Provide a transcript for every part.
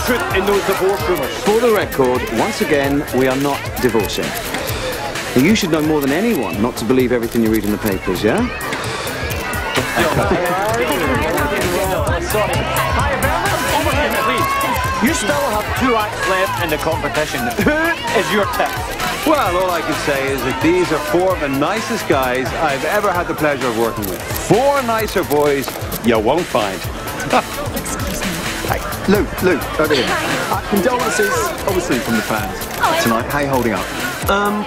truth in those divorce rumours. For the record, once again, we are not divorcing. Now, you should know more than anyone not to believe everything you read in the papers, yeah? You still have 2 acts left in the competition. Who is your tip? Well, all I can say is that these are 4 of the nicest guys I've ever had the pleasure of working with. 4 nicer boys you won't find. Excuse me. Hey, Lou, over here. Condolences, obviously, from the fans tonight. How you holding up?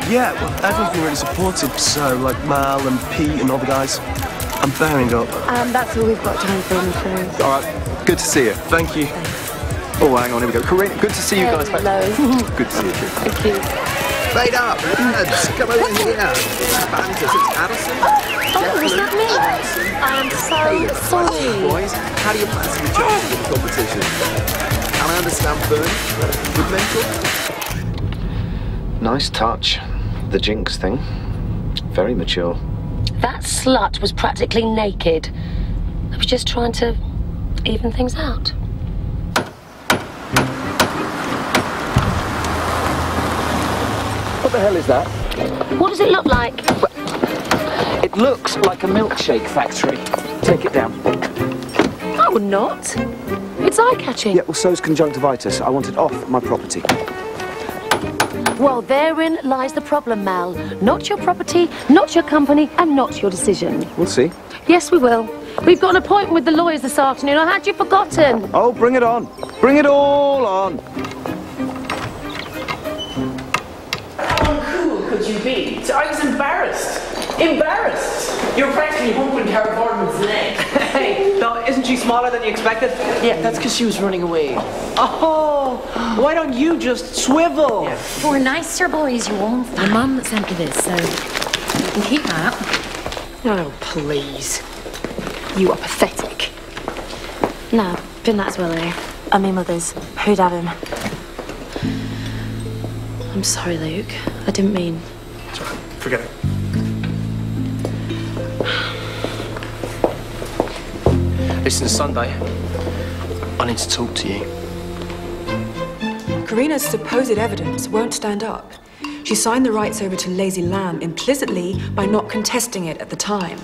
Yeah, well, everyone's been really supportive, so, like Mal and Pete and all the guys. I'm bearing up. That's all we've got time for, I'm afraid. All right, good to see you. Thank you. Oh, hang on, here we go. Corinne, good to see you guys. Hello. Good to see you too. Thank you. Fade up, lads. Come over here. Banter, it's Alison. Oh, was that me? I'm so sorry. Boys, how do you fancy the chances in the competition? And I understand Burn. Good mental? Nice touch. The jinx thing. Very mature. That slut was practically naked. I was just trying to even things out. What the hell is that? What does it look like? It looks like a milkshake factory. Take it down. I would not. It's eye-catching. Yeah, well, so's conjunctivitis. I want it off my property. Well, therein lies the problem, Mal. Not your property, not your company, and not your decision. We'll see. Yes, we will. We've got an appointment with the lawyers this afternoon. Or had you forgotten? Oh, bring it on. Bring it all on. Could you be? So I was embarrassed. Embarrassed. You're practically humping Cara Boardman's neck. Hey, no, isn't she smaller than you expected? Yeah, that's because she was running away. Oh, why don't you just swivel? Yeah. For nicer boys, you won't. Your mum that sent me this, so you can keep that. Oh, please. You are pathetic. No, Finlat's Willie. And my mother's. Who'd have him? I'm sorry, Luke. I didn't mean. It's all right. Forget it. Listen, it's Sunday. I need to talk to you. Karina's supposed evidence won't stand up. She signed the rights over to Lazy Lamb implicitly by not contesting it at the time.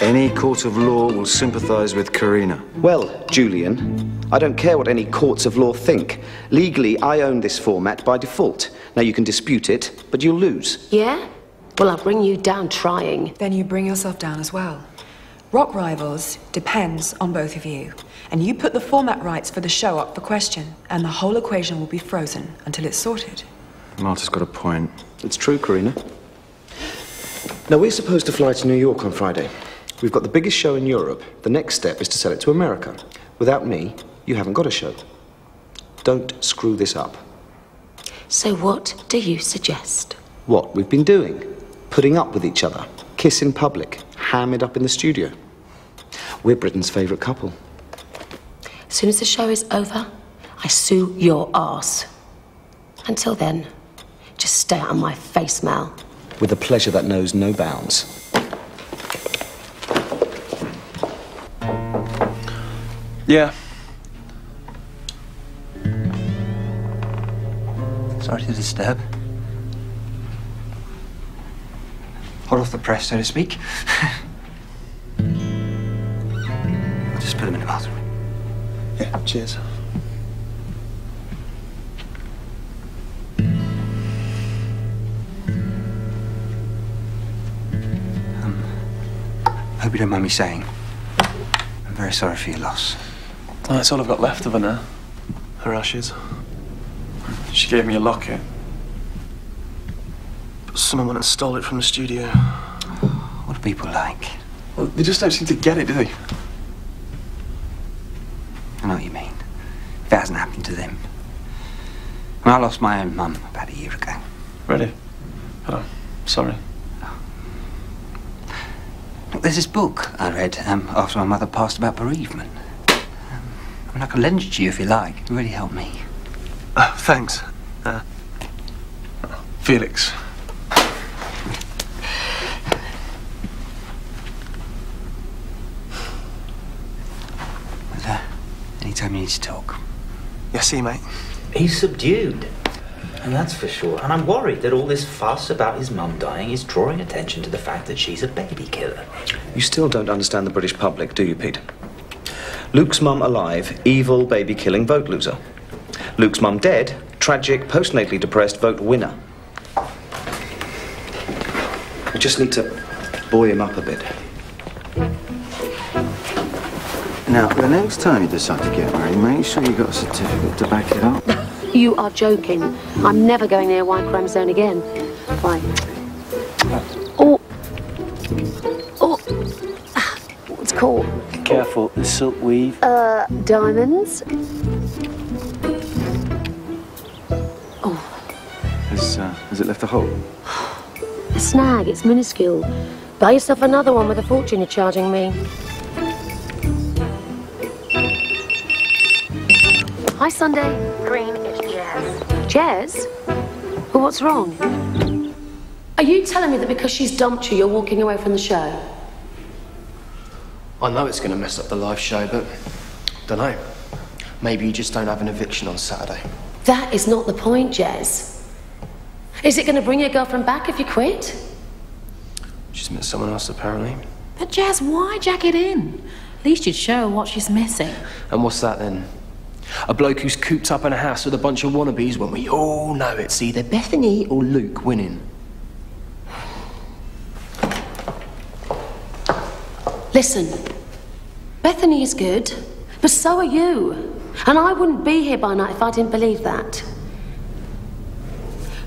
Any court of law will sympathise with Karina. Well, Julian, I don't care what any courts of law think. Legally, I own this format by default. Now, you can dispute it, but you'll lose. Yeah? Well, I'll bring you down trying. Then you bring yourself down as well. Rock Rivals depends on both of you. And you put the format rights for the show up for question, and the whole equation will be frozen until it's sorted. Marta's got a point. It's true, Karina. Now, we're supposed to fly to New York on Friday. We've got the biggest show in Europe. The next step is to sell it to America. Without me, you haven't got a show. Don't screw this up. So what do you suggest? What we've been doing. Putting up with each other. Kiss in public. Ham it up in the studio. We're Britain's favourite couple. As soon as the show is over, I sue your arse. Until then, just stay out of my face, Mal. With a pleasure that knows no bounds. Yeah. Sorry to disturb. Hot off the press, so to speak. I'll just put them in the bathroom. Yeah, cheers. Hope you don't mind me saying, I'm very sorry for your loss. Oh, that's all I've got left of her now. Her ashes. She gave me a locket. But someone went and stole it from the studio. What are people like? Well, they just don't seem to get it, do they? I know what you mean. If it hasn't happened to them. Well, I lost my own mum about a year ago. Really? Oh, sorry. Look, there's this book I read after my mother passed about bereavement. I mean, I can lend it to you if you like. It really helped me. Thanks. Felix. But, anytime you need to talk, Yeah, see, mate. He's subdued. And that's for sure. And I'm worried that all this fuss about his mum dying is drawing attention to the fact that she's a baby killer. You still don't understand the British public, do you, Pete? Luke's mum alive, evil baby-killing vote loser. Luke's mum dead, tragic, postnatally depressed vote winner. We just need to buoy him up a bit. Now, the next time you decide to get married, make sure you've got a certificate to back it up. You are joking. I'm never going near a white crime zone again. Fine. Oh. What's it called? Careful, the silk weave. Diamonds. Has it left a hole? A snag, it's minuscule. Buy yourself another one with a fortune you're charging me. Hi, Sunday. Green, it's Jez. Jez? Well, what's wrong? Are you telling me that because she's dumped you, you're walking away from the show? I know it's going to mess up the live show, but dunno. Maybe you just don't have an eviction on Saturday. That is not the point, Jez. Is it going to bring your girlfriend back if you quit? She's met someone else, apparently. But Jazz, why jack it in? At least you'd show her what she's missing. And what's that then? A bloke who's cooped up in a house with a bunch of wannabes when we all know it's either Bethany or Luke winning. Listen, Bethany is good, but so are you. And I wouldn't be here by night if I didn't believe that.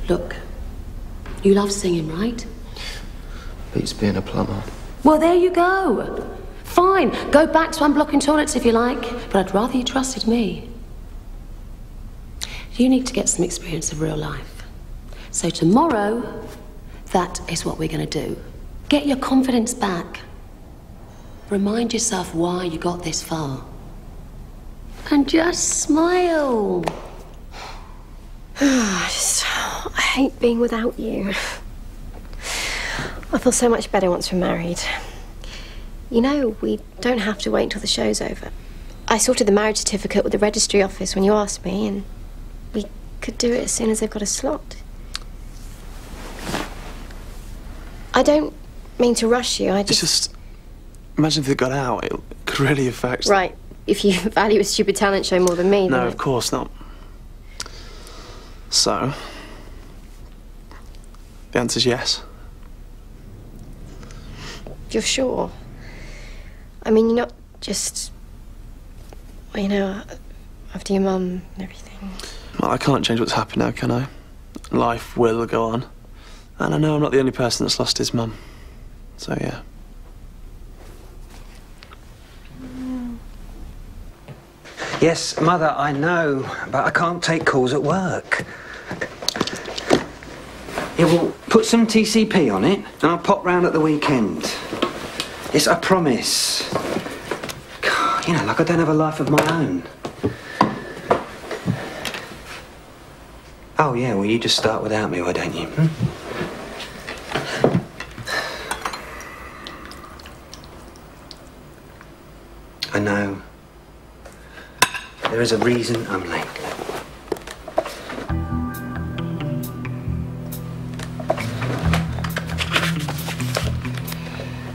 Look, you love singing, right? Beats being a plumber. Well, there you go. Fine, go back to unblocking toilets if you like, but I'd rather you trusted me. You need to get some experience of real life. So tomorrow, that is what we're going to do. Get your confidence back. Remind yourself why you got this far. And just smile. I hate being without you. I feel so much better once we're married. You know, we don't have to wait until the show's over. I sorted the marriage certificate with the registry office when you asked me, and we could do it as soon as they've got a slot. I don't mean to rush you, It's just... Imagine if it got out, it could really affect... Right, if you value a stupid talent show more than me, No, then... of course not. So... The answer's yes. You're sure? I mean, you're not just... Well, you know, after your mum and everything. Well, I can't change what's happened now, can I? Life will go on. And I know I'm not the only person that's lost his mum. So, yeah. Yes, Mother, I know, but I can't take calls at work. Yeah, well, put some TCP on it, and I'll pop round at the weekend. Yes, I promise. God, you know, like I don't have a life of my own. Oh, yeah, well, you just start without me, why don't you? I know. There is a reason I'm late.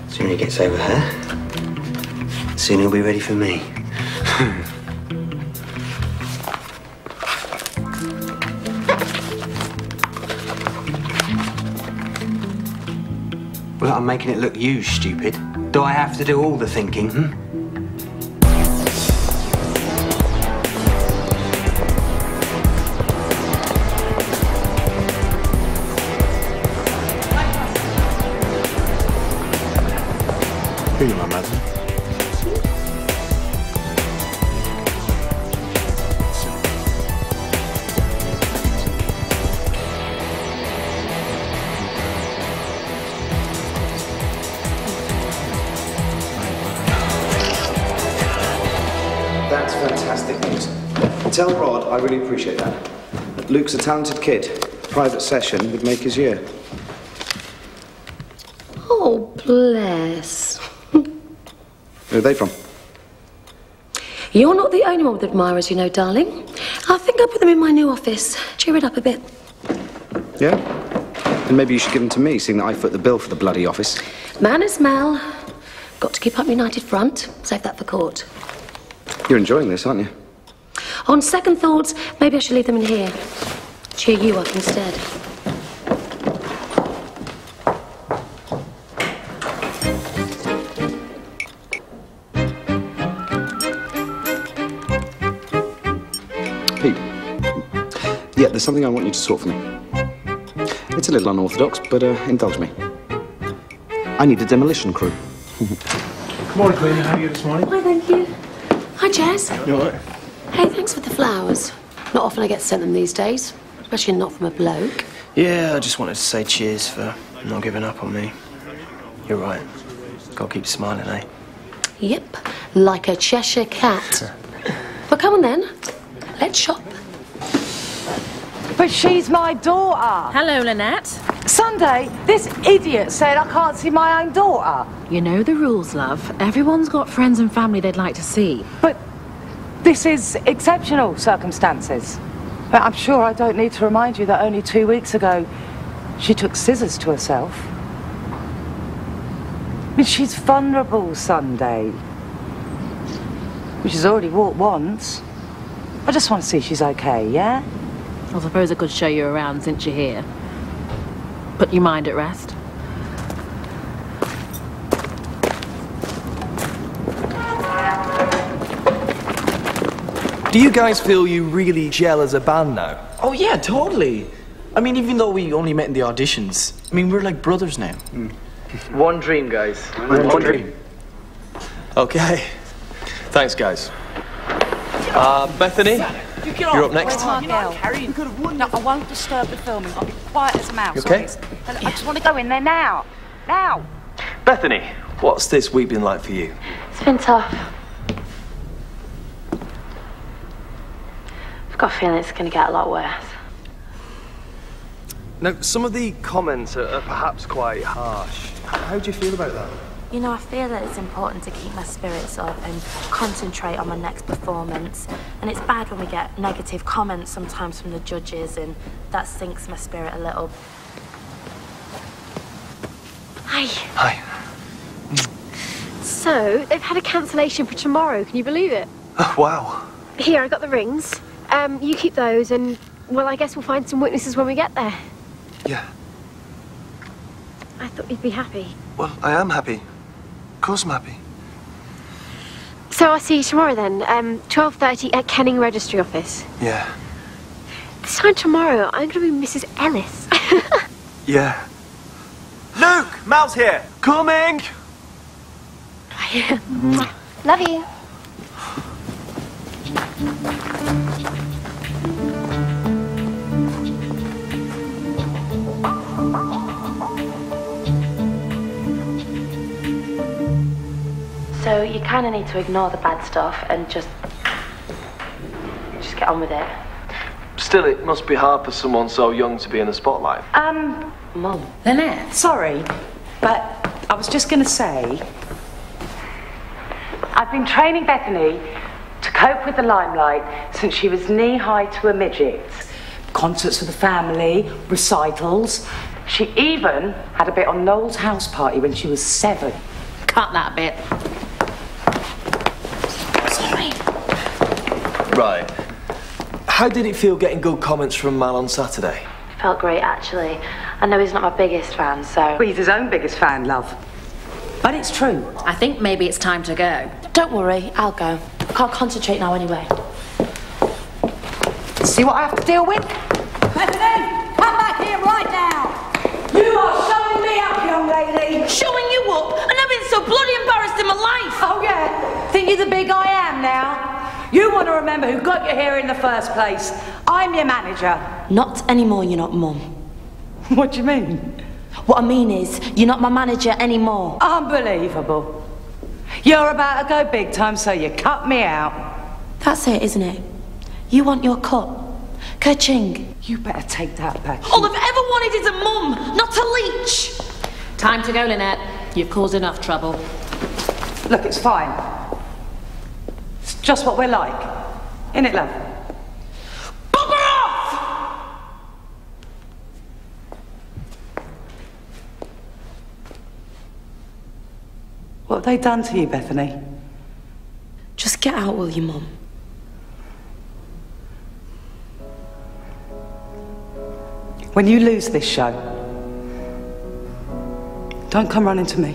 The sooner he gets over her, the sooner he'll be ready for me. Well, I'm making it look you, stupid. Do I have to do all the thinking, Here you are, madam. That's fantastic news. Tell Rod I really appreciate that. Luke's a talented kid. Private session would make his year. Oh, bless. Who are they from? You're not the only one with admirers, you know, darling. I think I'll put them in my new office. Cheer it up a bit. Yeah? Then maybe you should give them to me, seeing that I foot the bill for the bloody office. Manners, Mel. Got to keep up United Front. Save that for court. You're enjoying this, aren't you? On second thoughts, maybe I should leave them in here. Cheer you up instead. Pete. Yeah, there's something I want you to sort for me. It's a little unorthodox, but indulge me. I need a demolition crew. Good morning, Queen. How are you this morning? Hi, thank you. Hi, Jez. You all right? Hey, thanks for the flowers. Not often I get sent them these days, especially not from a bloke. Yeah, I just wanted to say cheers for not giving up on me. You're right. Gotta keep smiling, eh? Yep, like a Cheshire cat. Well, come on then. Let's shop. But she's my daughter. Hello, Lynette. Sunday, this idiot said I can't see my own daughter. You know the rules, love. Everyone's got friends and family they'd like to see. But this is exceptional circumstances. But I'm sure I don't need to remind you that only 2 weeks ago, she took scissors to herself. I mean, she's vulnerable, Sunday. She's already walked once. I just want to see she's okay, yeah? I suppose I could show you around since you're here. Put your mind at rest. Do you guys feel you really gel as a band now? Oh yeah, totally. I mean, even though we only met in the auditions, I mean, we're like brothers now. One dream, guys. One dream. Okay. Thanks, guys. Bethany, you're up next. No, I won't disturb the filming. I'll be quiet as a mouse. You okay? I just want to go in there now. Now. Bethany, what's this week been like for you? It's been tough. I've got a feeling it's going to get a lot worse. Now, some of the comments are perhaps quite harsh. How do you feel about that? You know, I feel that it's important to keep my spirits up and concentrate on my next performance. And it's bad when we get negative comments sometimes from the judges, and that sinks my spirit a little. Hi. Hi. So, they've had a cancellation for tomorrow. Can you believe it? Oh, wow. Here, I got the rings. You keep those, and, well, I guess we'll find some witnesses when we get there. Yeah. I thought you'd be happy. Well, I am happy. Of course I'm happy. So I'll see you tomorrow then, 12:30 at Kenning Registry Office. Yeah. This time tomorrow, I'm going to be Mrs. Ellis. Yeah. Luke! Mal's here! Coming! Love you. So you kind of need to ignore the bad stuff and just get on with it. Still, it must be hard for someone so young to be in the spotlight. Mum. Lynette, sorry, but I was just going to say, I've been training Bethany to cope with the limelight since she was knee-high to a midget. Concerts for the family, recitals. She even had a bit on Noel's house party when she was 7. Cut that bit. Sorry. Right. How did it feel getting good comments from Mal on Saturday? Felt great, actually. I know he's not my biggest fan, so... Well, he's his own biggest fan, love. But it's true. I think maybe it's time to go. Don't worry, I'll go. I can't concentrate now anyway. See what I have to deal with? Bethany, come back here right now. You are showing me up, young lady. Showing you up? I've never been so bloody embarrassed in my life. Oh, yeah? Think you're the big I am now? You want to remember who got you here in the first place. I'm your manager. Not anymore, you're not, Mum. What do you mean? What I mean is, you're not my manager anymore. Unbelievable. You're about to go big time, so you cut me out. That's it, isn't it? You want your cut. Ka-ching. You better take that back. All I've ever wanted is a mum, not a leech. Time to go, Lynette. You've caused enough trouble. Look, it's fine. It's just what we're like. Innit, love? What have they done to you, Bethany? Just get out, will you, Mum? When you lose this show, don't come running to me.